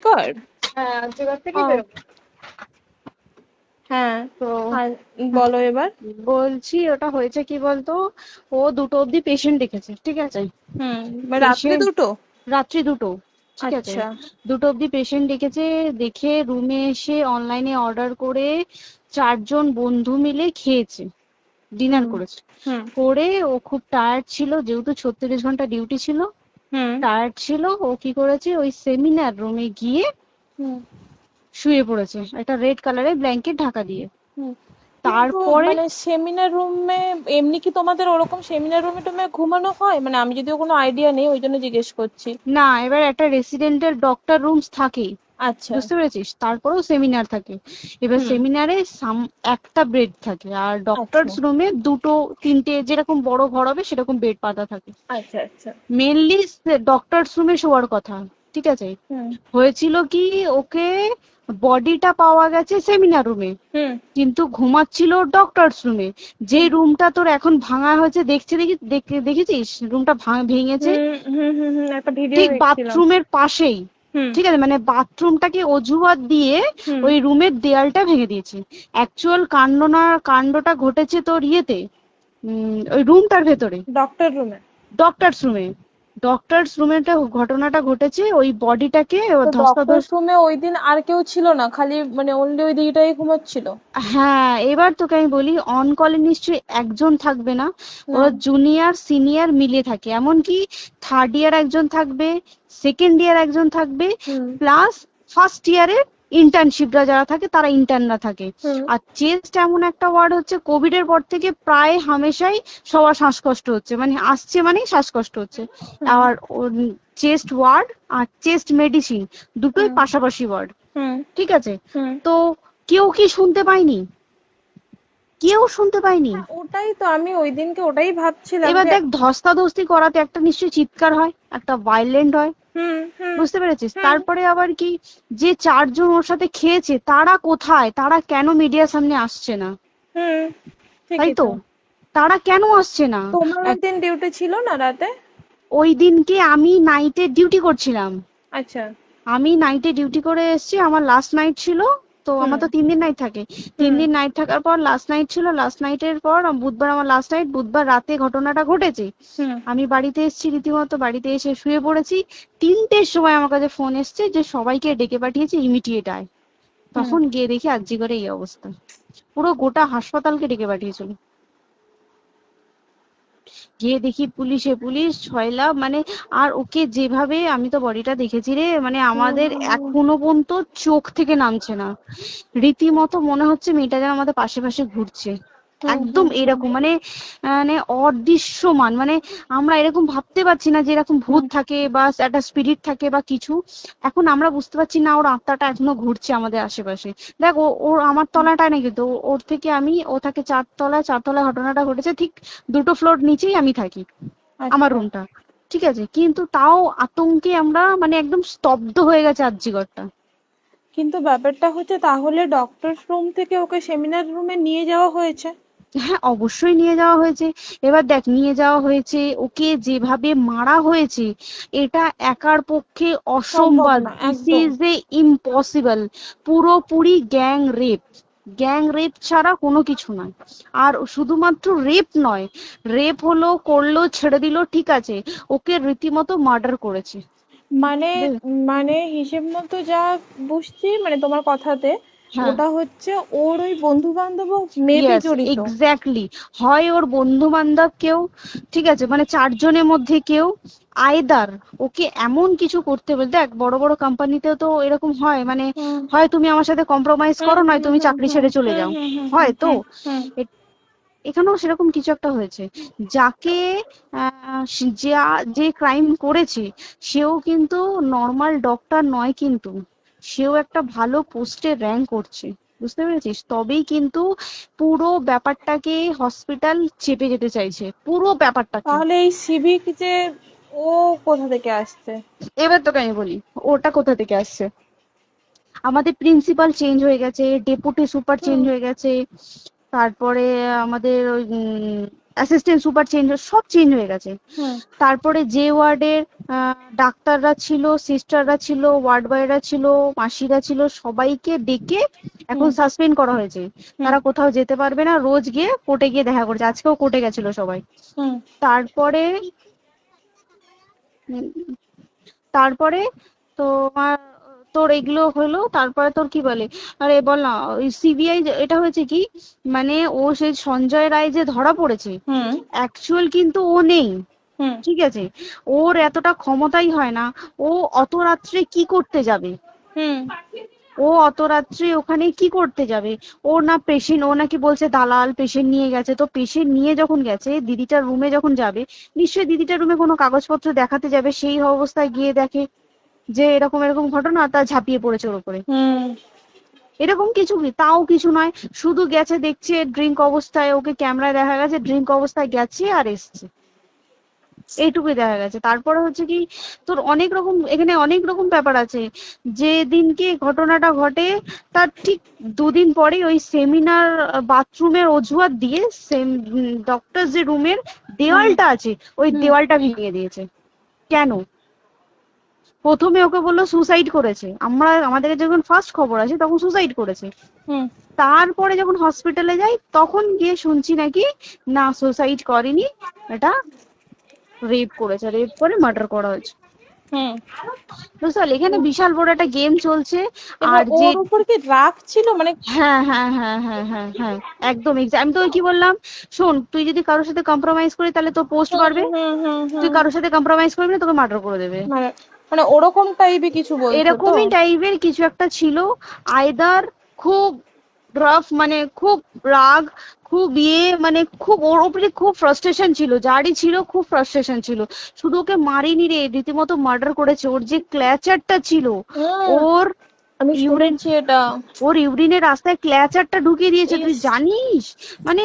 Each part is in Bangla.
কার্ড? হ্যাঁ আর্যিকর থেকেই বেরোবে। হ্যাঁ। তো আর বলো এবার। বলছি ওটা হয়েছে কি বলতো, ও 2টো অব্দি পেশেন্ট দেখেছে, ঠিক আছে। রাত্রি পেশেন্ট 2টো? রাত্রি 2টো, ঠিক আছে। আচ্ছা। 2টো অব্দি পেশেন্ট ডেকেছে, দেখে রুমে এসে অনলাইনে অর্ডার করে 4জন বন্ধু মিলে খেয়েছে, ডিনার হুম করেছে। হুম করে ও খুব টায়ার্ড ছিল, যেহেতু 36 ঘন্টা ডিউটি ছিল, হুম টায়ার্ড ছিল। ও কি করেছে, ওই সেমিনার রুমে গিয়ে হুম শুয়ে পড়েছে একটা রেড কালারের ব্ল্যাঙ্কেট ঢাকা দিয়ে। হুম। কিন্তু তারপরে মানে সেমিনার রুমে এমনি কি তোমাদের ওরকম সেমিনার রুমে টুমে ঘুমানো হয়? মানে আমি যদিও কোনো আইডিয়া নেই, ওই জন্য জিজ্ঞেস করছি। না, এবার একটা রেসিডেন্টের ডক্টর রুমস থাকেই, আচ্ছা। বুঝতে পেরেছিস, তারপরেও সেমিনার থাকে। এবার হুম। সেমিনারে একটা বেড থাকে, আর আচ্ছা ডক্টরস রুমে 2টো 3টে যেরকম বড় ঘর হবে সেরকম বেড পাতা থাকে। আচ্ছা আচ্ছা। মেনলি ডক্টরস রুমে শোয়ার কথা, ঠিক আছে। হুম হয়েছিল কি, ওকে বডিটা পাওয়া গেছে সেমিনার রুমে, হুম কিন্তু ঘুমাচ্ছিল ডক্টরস রুমে। যে হুম রুমটা তোর এখন ভাঙা হয়েছে, দেখেছিস রুমটা ভেঙেছে, হুম হুম হুম হুম, একটা ভিডিও ঠিক দেখছিলাম। বাথরুমের পাশেই, হুম ঠিক আছে, মানে বাথরুমটাকে অজুহাত দিয়ে হুম ওই রুমের দেয়ালটা ভেঙে দিয়েছে। অ্যাকচুয়াল কাণ্ডটা ঘটেছে তোর ইয়েতে, ওই রুমটার ভেতরে, ডক্টর রুমে? ডক্টরস রুমে। ডক্টরস রুমেটা ঘটনাটা ঘটেছে, ওই বডিটাকে তো ডক্টর ধস্তাধস্তি। রুমে ওই দিন আর কেউ ছিল না, খালি মানে অনলি ওই দিদিটাই ঘুমাচ্ছিল? হ্যাঁ, এবার তোকে আমি বলি, অন কলে নিশ্চয়ই একজন থাকবে না, ওরা হুম জুনিয়র সিনিয়র মিলিয়ে থাকে, এমনকি থার্ড ইয়ার একজন থাকবে, সেকেন্ড ইয়ার একজন থাকবে, হুম প্লাস ফার্স্ট ইয়ারের ইন্টার্নশিপরা যারা থাকে তারা ইন্টার্নরা থাকে। হুম আর চেস্ট এমন একটা ওয়ার্ড হচ্ছে, কোভিড এর পর থেকে প্রায় হামেশাই সবার শ্বাসকষ্ট হচ্ছে, মানে আসছে মানেই শ্বাসকষ্ট হচ্ছে। হুম আর চেস্ট ওয়ার্ড আর চেস্ট মেডিসিন দুটোই হুম পাশাপাশি ওয়ার্ড, হুম ঠিক আছে। হুম। তো কেউ কি শুনতে পায়নি? কেউ শুনতে পায়নি। হ্যাঁ, ওটাই তো আমি ওই দিনকে ওটাই ভাবছিলাম এবার যে। দেখ, ধস্তাধস্তি করাতে একটা নিশ্চয়ই চিৎকার হয়, একটা ভাইলেন্ট হয়, হুম হুম বুঝতে পেরেছিস। হুম তারপরে আবার কি, যে 4জন ওর সাথে খেয়েছে তারা কোথায়, তারা কেন মিডিয়ার সামনে আসছে না? হুম। তাই ঠিকই তো, তো। তারা কেন আসছে না? তোমার ওই এক- দিন ডিউটি ছিল না রাতে? ওই দিনকে আমি নাইটে ডিউটি করছিলাম। আচ্ছা। আমি নাইটে ডিউটি করে এসেছি, আমার লাস্ট নাইট ছিল। তো আমার হুম তো 3 দিন নাইট থাকে, তিন হুম দিন নাইট থাকার পর লাস্ট নাইট ছিল, লাস্ট নাইটের পর বুধবার আমার লাস্ট নাইট, বুধবার রাতে ঘটনাটা ঘটেছে। হুম আমি বাড়িতে এসেছি, রীতিমতো বাড়িতে এসে শুয়ে পড়েছি। 3টের সময় আমার কাছে ফোন এসছে যে সবাইকে ডেকে পাঠিয়েছে, ইমিডিয়েট আয়। হুম। তখন গিয়ে দেখি আরজি করে এই অবস্থা, পুরো গোটা হাসপাতালকে ডেকে পাঠিয়েছিল। গিয়ে দেখি পুলিশ ছয়লা, মানে, আর ওকে যেভাবে, আমি তো বডিটা দেখেছি রে, মানে আমাদের হুম এখনো পর্যন্ত চোখ থেকে নামছে না। রীতিমতো মনে হচ্ছে মেয়েটা যেন আমাদের পাশে পাশে ঘুরছে, হুম একদম হুম হুম এরকম, মানে মানে অদৃশ্যমান, মানে আমরা এরকম ভাবতে পারছি না যে এরকম ভূত হুম থাকে বা একটা স্পিরিট থাকে বা কিছু। এখন আমরা বুঝতে পারছি না ওর আত্মাটা এখনো ঘুরছে আমাদের আশেপাশে। দেখ, ওর আমার তলাটায় না, কিন্তু ওর থেকে ও থাকে 4তলায়, 4তলায় ঘটনাটা ঘটেছে, ঠিক 2টো ফ্লোর নিচেই আমি থাকি, আমার আচ্ছা। রুমটা, ঠিক আছে। কিন্তু তাও আতঙ্কে আমরা মানে একদম স্তব্ধ হয়ে গেছে আরজিকরটা। কিন্তু ব্যাপারটা হচ্ছে, তাহলে ডক্টর রুম থেকে ওকে সেমিনার রুমে নিয়ে যাওয়া হয়েছে? হ্যাঁ, অবশ্যই নিয়ে যাওয়া হয়েছে। এবার দেখ, নিয়ে যাওয়া হয়েছে, ওকে যেভাবে মারা হয়েছে, এটা একার পক্ষে সম্ভব অসম্ভব, না দিস একদম। Is a impossible. পুরোপুরি গ্যাং রেপ ছাড়া কোনো কিছু নয়। আর শুধুমাত্র রেপ নয়, রেপ হলো, করলো, ছেড়ে দিল, ঠিক আছে, ওকে রীতিমতো মার্ডার করেছে। মানে মানে হিসেব মতো যা বুঝছি মানে তোমার কথাতে, হ্যাঁ, ওটা হচ্ছে ওর ওই বন্ধু বান্ধব মেবি ইয়েস, জড়িত। এক্স্যাক্টলি। হয় ওর বন্ধু বান্ধব কেউ, ঠিক আছে, মানে 4জনের মধ্যে কেউ, আইদার ওকে এমন কিছু করতে বলতে, দেখ বড় বড় কোম্পানিতেও তো এরকম হয়, মানে হুম হয় তুমি আমার সাথে কম্প্রোমাইজ হুম করো, নয় হুম তুমি হুম চাকরি হুম ছেড়ে চলে হুম যাও, হুম হুম হুম হয় তো। হুম হুম। এ- এখানেও সেরকম কিছু একটা হয়েছে। যাকে যে ক্রাইম করেছে, সেও কিন্তু নর্মাল ডক্টর নয়, কিন্তু সেও একটা ভালো পোস্টে র্যাঙ্ক করছে, বুঝতে পেরেছিস, তবেই কিন্তু পুরো ব্যাপারটাকে হসপিটাল চেপে যেতে চাইছে, পুরো ব্যাপারটাকে। তাহলে এই সিভিক যে, ও কোথা থেকে আসছে? এবার তোকে আমি বলি ওটা কোথা থেকে আসছে। আমাদের প্রিন্সিপাল চেঞ্জ হয়ে গেছে, ডেপুটি সুপার চেঞ্জ হুম হয়ে গেছে, তারপরে আমাদের ওই অ্যাসিস্ট্যান্ট সুপার চেঞ্জ, সব চেঞ্জ হয়ে গেছে। হুম তারপরে যে ওয়ার্ডের ডাক্তাররা ছিল, সিস্টাররা ছিল, ওয়ার্ড বয়রা ছিল, মাসিরা ছিল, সবাইকে ডেকে এখন হুম সাসপেন্ড করা হয়েছে। হুম তারা কোথাও যেতে পারবে না, রোজ গিয়ে কোর্টে গিয়ে দেখা করছে। আজকেও কোর্টে গেছিল সবাই। হুম তারপরে উম, তারপরে তোমার তোর এগুলো হলো, তারপরে তোর কি বলে, আরে বল না, ওই সিবিআই এটা হয়েছে কি, মানে ও সেই সঞ্জয় রায় যে ধরা পড়েছে, হুম অ্যাকচুয়াল কিন্তু ও নেই, হুম ঠিক আছে? ওর এতটা ক্ষমতাই হয় না। ও অত রাত্রে কি করতে যাবে? হুম ও অত রাত্রে ওখানে কি করতে যাবে? ও না পেশেন্ট, ও নাকি বলছে দালাল পেশেন্ট নিয়ে গেছে। তো পেশেন্ট নিয়ে যখন গেছে, দিদিটার রুমে যখন যাবে, নিশ্চয়ই দিদিটার রুমে কোনো কাগজপত্র দেখাতে যাবে, সেই অবস্থায় গিয়ে দেখে যে এরকম এরকম ঘটনা, তা ঝাঁপিয়ে পড়েছে ওর উপরে। হুম এরকম কিছু কি, তাও কিছু নয়, শুধু গেছে দেখছে ড্রিঙ্ক অবস্থায়, ওকে ক্যামেরায় দেখা গেছে ড্রিঙ্ক অবস্থায় গেছে আর এসছে, এইটুকুই দেখা গেছে। তারপরে হচ্ছে কি, তোর অনেক রকম, এখানে অনেক রকম ব্যাপার আছে। যে দিনকে ঘটনাটা ঘটে তার ঠিক দুদিন পরে ওই সেমিনার বাথরুমের অজুহাত দিয়ে ডক্টর যে রুমের হুম দেওয়ালটা আছে, ওই হুম দেওয়ালটা ভেঙে দিয়েছে। কেন? প্রথমে ওকে বললো সুসাইড করেছে, আমাদের যখন ফার্স্ট খবর আসে তখন সুসাইড করেছে। হুম তারপরে যখন হসপিটালে যাই তখন গিয়ে শুনছি নাকি না, সুসাইড করেনি, এটা রেপ করেছে, রেপ করে মার্ডার করা হয়েছে। হুম বুঝতে পারলি, এখানে বিশাল বড় একটা গেম চলছে। এবার আর যে, ওর উপর কি রাগ ছিল মানে? হ্যাঁ হ্যাঁ হ্যাঁ হ্যাঁ হ্যাঁ হ্যাঁ, একদম আমি তো কি বললাম, শোন, তুই যদি কারোর সাথে কম্প্রোমাইজ করিস তাহলে তোর পোস্ট হুম বাড়বে, হুম হুম তুই হুম কারোর সাথে কম্প্রোমাইজ করবি না, তোকে মার্ডার করে দেবে। মানে মানে ওরকম টাইপের কিছু বলছো তো? এরকমই টাইপের কিছু একটা ছিল। আইদার খুব রাফ, মানে খুব রাগ, খুব মানে খুব ওর উপরে খুব ফ্রাস্ট্রেশন ছিল, যারই ছিল খুব ফ্রাস্ট্রেশন ছিল। শুধু ওকে মারিনি রে, রীতিমতো মার্ডার করেছে। ওর যে ক্ল্যাচারটা ছিল, হুম ওর আমি ইউরিন, শুনেছি এটা। ওর ইউরিনের রাস্তায় ক্ল্যাচারটা ঢুকিয়ে দিয়েছে, তুই ইস, জানিস? মানে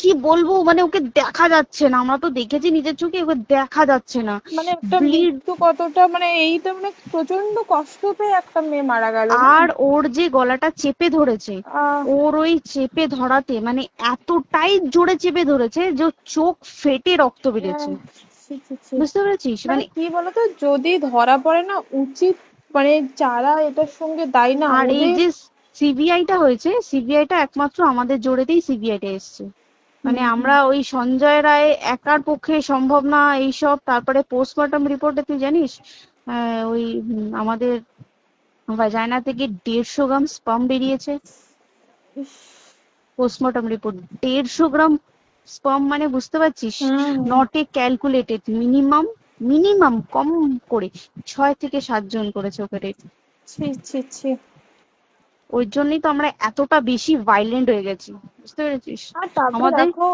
কি বলবো, মানে ওকে দেখা যাচ্ছে না, আমরা তো দেখেছি নিজের চোখে, ওকে দেখা যাচ্ছে না, মানে একটা ব্লিড। মৃত্যু কতটা, মানে এইটা মানে প্রচন্ড কষ্ট পেয়ে একটা মেয়ে মারা গেল না? আর ওর যে গলাটা চেপে ধরেছে, আহ ওর ওই চেপে ধরাতে মানে এতটাই জোরে চেপে ধরেছে যে ওর চোখ ফেটে রক্ত বেরিয়েছে। আহ, ছি, ছি, ছি। বুঝতে পেরেছিস? মানে মানে কি বলতো, যদি ধরা পড়ে না, উচিত মানে যারা এটার সঙ্গে দায়ী না আর এই ওদের। যে সিবিআইটা হয়েছে, সিবিআইটা একমাত্র আমাদের জোরেতেই সিবিআইটা এসছে। মানে হুম হুম আমরা ওই সঞ্জয় রায় একার পক্ষে সম্ভব না এইসব। তারপরে পোস্টমর্টম রিপোর্টে তুই জানিস, ওই আমাদের ভাজাইনা থেকে 150 গ্রাম স্পাম বেরিয়েছে। ইস, পোস্টমর্টম রিপোর্ট, 150 গ্রাম স্পাম, মানে বুঝতে পারছিস? Hmm not a calculated, minimum, minimum কম করে 6 থেকে 7 জন করেছে ওকে রেপ। ছি ছি ছি। ওই জন্যই তো আমরা এতটা বেশি ভাইলেন্ট হয়ে গেছি, বুঝতে পেরেছিস? আর তারপর আমাদের, দেখো,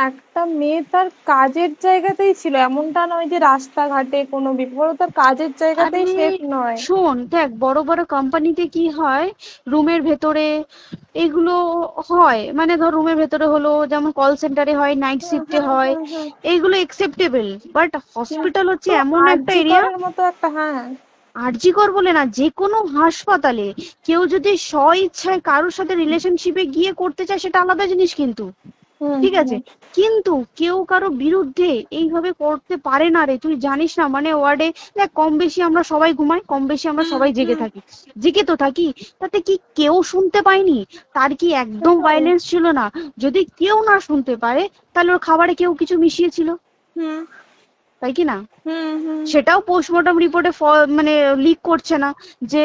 একটা মেয়ে তার কাজের জায়গাতেই ছিল, এমনটা নয় যে রাস্তাঘাটে কোনো বিপদ, ও তার কাজের আরে জায়গাতেই সেফ নয়। শোন, দেখ বড় বড় কোম্পানিতে কি হয়, রুমের ভেতরে এগুলো হয়, মানে ধর রুমের ভেতরে হলো, যেমন কল সেন্টারে হয়, নাইট হুম শিফটে হুম হয়, হুম হুম। এইগুলো একসেপ্টেবল। বাট হসপিটাল হচ্ছে কিন্তু এমন একটা আরজি এরিয়া, করের মতো একটা, হ্যাঁ। আরজি কর বলে না, যে কোনো হাসপাতালে কেউ যদি স্ব ইচ্ছায় কারোর সাথে রিলেশনশিপে গিয়ে করতে চায় সেটা আলাদা জিনিস কিন্তু, হুম ঠিক আছে? হুম কিন্তু কেউ কারো বিরুদ্ধে এইভাবে করতে পারে না রে, তুই জানিস না? মানে ওয়ার্ডে দেখ, কম বেশি আমরা সবাই ঘুমাই, কম বেশি আমরা হুম সবাই জেগে হুম। থাকি, জেগে তো থাকি। তাতে কি কেউ শুনতে পায়নি? তার কি একদম সেটাই। ভাইলেন্স ছিল না? যদি কেউ না শুনতে পারে, তাহলে ওর খাবারে কেউ কিছু মিশিয়েছিল, হুম তাই কি না? হুম হুম সেটাও পোস্টমর্টম রিপোর্টে মানে লিক করছে না, যে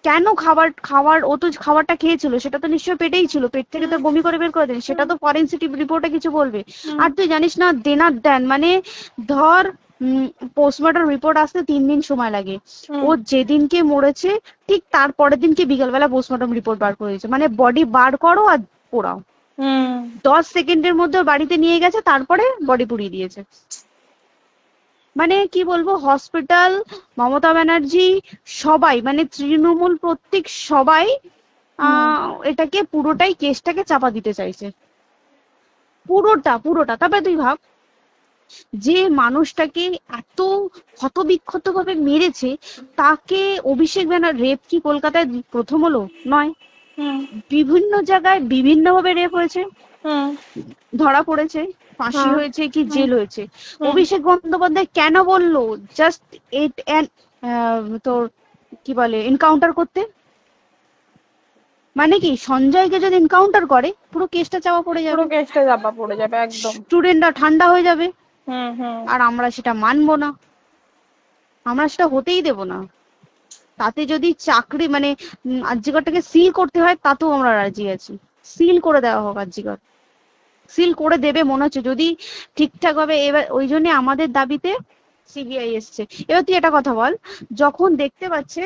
কেন খাবার খাবার ও তো খাবারটা খেয়েছিল, সেটা তো নিশ্চয়ই পেটেই ছিল, পেট থেকে তো হুম বমি করে বের করে দেন, সেটা হুম তো ফরেনসিক রিপোর্টে কিছু বলবে। হুম আর তুই জানিস না, দেনার দেন মানে, ধর পোস্টমর্টম রিপোর্ট আসতে 3 দিন সময় লাগে। হুম ও যেদিনকে মরেছে ঠিক তার পরের দিনকে বিকালবেলা পোস্টমর্টম রিপোর্ট বার করে দিয়েছে, মানে বডি বার করো আর পোড়াও, হুম 10 সেকেন্ডের মধ্যে ওর বাড়িতে নিয়ে গেছে, তারপরে বডি পুড়িয়ে দিয়েছে। মানে কি বলবো, হসপিটাল, মমতা ব্যানার্জি, সবাই মানে তৃণমূল প্রত্যেক সবাই হুম এটাকে পুরোটাই, কেসটাকে চাপা দিতে চাইছে, পুরোটা পুরোটা। তবে তুই ভাব, যে মানুষটাকে এত ক্ষতবিক্ষত ভাবে মেরেছে, তাকে অভিষেক ব্যানার, রেপ কি কলকাতায় প্রথম হলো? নয়, হুম বিভিন্ন জায়গায় বিভিন্ন ভাবে রেপ হয়েছে, হুম ধরা পড়েছে। ফাঁসি হ্যাঁ। হয়েছে কি হুম। জেল হয়েছে। হুম। অভিষেক বন্দ্যোপাধ্যায় কেন বললো জাস্ট ইট তোর কি বলে এনকাউন্টার করতে? মানে কি সঞ্জয়কে যদি এনকাউন্টার করে পুরো কেসটা চাপা পড়ে পুরো যাবে, কেসটা চাপা পড়ে যাবে একদম। স্টুডেন্টরা ঠান্ডা হয়ে যাবে, হুম হুম। আর আমরা সেটা মানবো না, আমরা সেটা হতেই দেব না। তাতে যদি চাকরি মানে আরজিকরটাকে সিল করতে হয় তাতেও আমরা রাজি আছি, সিল করে দেওয়া হোক আরজিকর, সিল করে দেবে মনে হচ্ছে যদি ঠিকঠাক ভাবে। এবার ওই জন্য আমাদের দাবিতে সিবিআই এসছে। এবার তুই একটা কথা বল, যখন দেখতে পাচ্ছে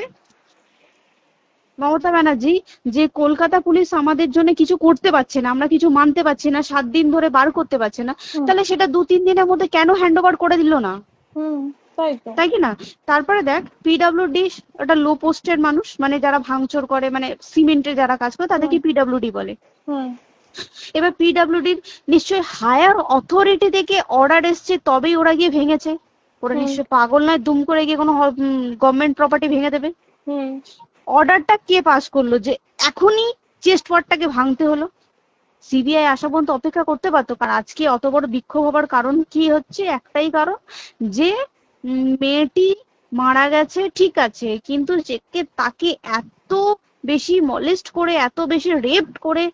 মমতা ব্যানার্জি যে কলকাতা পুলিশ আমাদের জন্য কিছু করতে পারছে না, আমরা কিছু মানতে পারছি না, 7 দিন ধরে বার করতে পারছে না, হুম। তাহলে সেটা 2-3 দিনের মধ্যে কেন হ্যান্ড ওভার করে দিল না? হুম। তাই তো। তাই কি না? তারপরে দেখ পিডব্লিউডি একটা লো পোস্টের মানুষ, মানে যারা ভাঙচুর করে, মানে সিমেন্টের যারা কাজ করে তাদেরকে হুম। পিডব্লিউডি বলে। হুম। এবার পিডব্লিউডির নিশ্চয়ই হায়ার অথরিটি থেকে অর্ডার এসছে তবেই ওরা গিয়ে ভেঙেছে। ওরা হুম। নিশ্চয়ই পাগল নয় দুম করে গিয়ে কোনো গভর্নমেন্ট প্রপার্টি ভেঙে দেবে। হুম। অর্ডারটা কে পাস করলো যে এখনই চেস্ট ওয়ার্ডটাকে ভাঙতে হলো? সিবিআই আসা পর্যন্ত অপেক্ষা করতে পারতো। কারণ আজকে অত বড় বিক্ষোভ হবার কারণ কি হচ্ছে? একটাই কারণ, যে মেয়েটি মারা গেছে ঠিক আছে, কিন্তু তাকে এত বেশি মলেস্ট করে, এত বেশি রেপ করে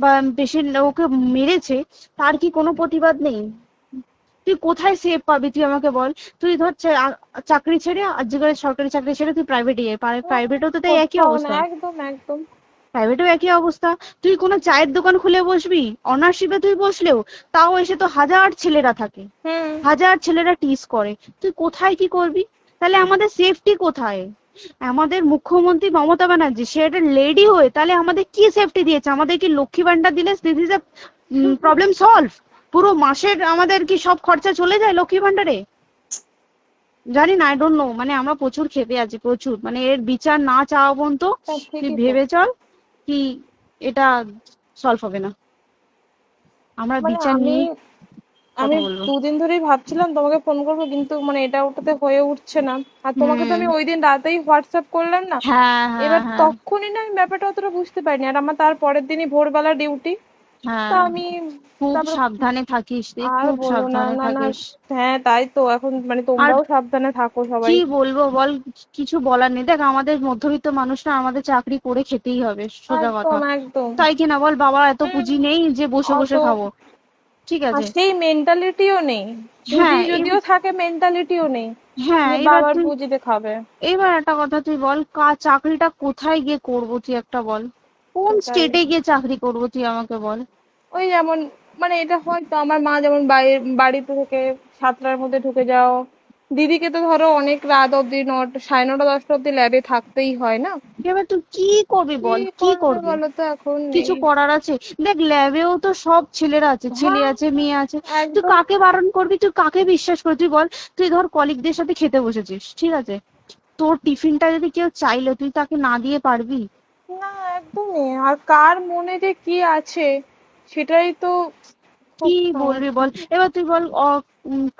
বা বেশি ওকে মেরেছে, তার কি কোনো প্রতিবাদ নেই? তুই কোথায় সেফ পাবি তুই আমাকে বল? তুই ধর চাকরি ছেড়ে আজকের সরকারি চাকরি ছেড়ে তুই প্রাইভেটে যাই, প্রাইভেটেও তো তাই একই কোথাও না, অবস্থা, একদম একদম। প্রাইভেটেও একই অবস্থা। তুই কোনো চায়ের দোকান খুলে বসবি, অনারশিপে তুই বসলেও তাও এসে তো হাজার ছেলেরা থাকে, হুম। হাজার ছেলেরা টিজ করে, তুই কোথায় কি করবি? তাহলে আমাদের সেফটি কোথায়? আমাদের মুখ্যমন্ত্রী মমতা ব্যানার্জি সে একটা লেডি হয়ে তাহলে আমাদের কি সেফটি দিয়েছে? আমাদের কি লক্ষ্মী ভান্ডার দিলে this is a problem solve? পুরো মাসের আমাদের কি সব খরচা চলে যায় লক্ষ্মী ভান্ডারে? জানি না, আই ডোন্ট নো। মানে আমরা প্রচুর ক্ষেপে আছি, প্রচুর। মানে এর বিচার না চাওয়া পর্যন্ত হ্যাঁ, তুই ঠিকই তো। ভেবে চল কি এটা সলভ হবে না। আমরা মানে বিচার আমি নিয়ে আমি কথা বলবো। 2 দিন ধরেই ভাবছিলাম তোমাকে ফোন করবো, কিন্তু মানে এটা ওটাতে হয়ে উঠছে না। আর তোমাকে তো হুম। আমি ওই দিন রাতেই হোয়াটসঅ্যাপ করলাম না। হ্যাঁ হ্যাঁ এবার হ্যাঁ তখনই না আমি ব্যাপারটা অতটা বুঝতে পারিনি, আর আমার তার পরের দিনই ভোরবেলা ডিউটি। তা হ্যাঁ। আমি খুব তারপর সাবধানে থাকিস রে, আর খুব বলো না, সাবধানে না না। থাকিস। হ্যাঁ তাই তো, এখন মানে আর তোমরাও সাবধানে থাকো সবাই। কি বলবো বল, কিছু বলার নেই। দেখ আমাদের মধ্যবিত্ত মানুষরা আমাদের চাকরি করে খেতেই হবে, সোজা কথা। একদম একদম। তাই কিনা বল? বাবার এত হুম। পুঁজি নেই যে বসে অত, বসে খাবো, ঠিক আর আছে? সেই মেন্টালিটিও নেই। পুঁজি হ্যাঁ যদিও থাকে, মেন্টালিটিও নেই হ্যাঁ যে এবার বাবার তুই, পুঁজিতে খাবে। এবার একটা কথা তুই বল, চাকরিটা কোথায় গিয়ে করবো তুই একটা বল? কোন সেটাই। স্টেটে গিয়ে চাকরি করবো তুই আমাকে বল? ওই যেমন, মানে এটা হয়তো আমার মা যেমন বাড়িতে থেকে 7টার মধ্যে ঢুকে যাও, দিদিকে তো ধরো অনেক রাত অব্দি 9টা, 9:30, 10টা অব্দি ল্যাবে থাকতেই হয় না। এবার তুই কি করবি কি বল, কি করবে করবি? বলো তো, এখন কিছু নেই। করার আছে? দেখ ল্যাবেও তো সব ছেলেরা আছে, ছেলে হ্যাঁ আছে মেয়ে আছে। তুই একদম। কাকে বারণ করবি, তুই কাকে বিশ্বাস করবি তুই বল? তুই ধর কলিগদের সাথে খেতে বসেছিস, ঠিক আছে, তোর টিফিনটা যদি কেউ চাইলো তুই তাকে না দিয়ে পারবি? না একদমই, আর কার মনে যে কি আছে সেটাই তো কি খুব বলবি সমস্যা। বল? এবার তুই বল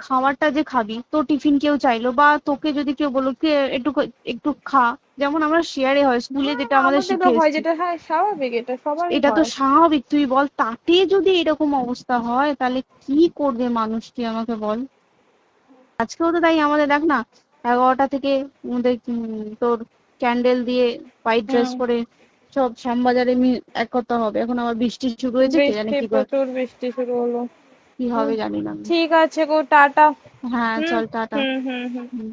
খাবারটা যে খাবি, তোর টিফিন কেউ চাইলো বা তোকে যদি কেউ বললো কে একটু একটু খা, যেমন আমরা শেয়ারে হয় স্কুলে হ্যাঁ যেটা আমাদের আমাদেরও শিখে হয়, এসেছি, যেটা হ্যাঁ স্বাভাবিক, এটা সবারই এটা তো হয়। স্বাভাবিক। তুই বল তাতে যদি এরকম অবস্থা হয় তাহলে কি করবে মানুষ তুই আমাকে বল? আজকেও তো তাই আমাদের দেখ না, 11টা থেকে আমাদের তোর ক্যান্ডেল দিয়ে হোয়াইট ড্রেস হুম। পরে সব শ্যামবাজারে একতা হবে। এখন আবার বৃষ্টি শুরু হয়েছে, কে জানে বৃষ্টি, কি প্রচুর বৃষ্টি শুরু হলো। কি হুম। হবে জানি না আমি। ঠিক আছে গো, টাটা। হ্যাঁ হুম চল টাটা। হুম হুম হুম। হুম হুম।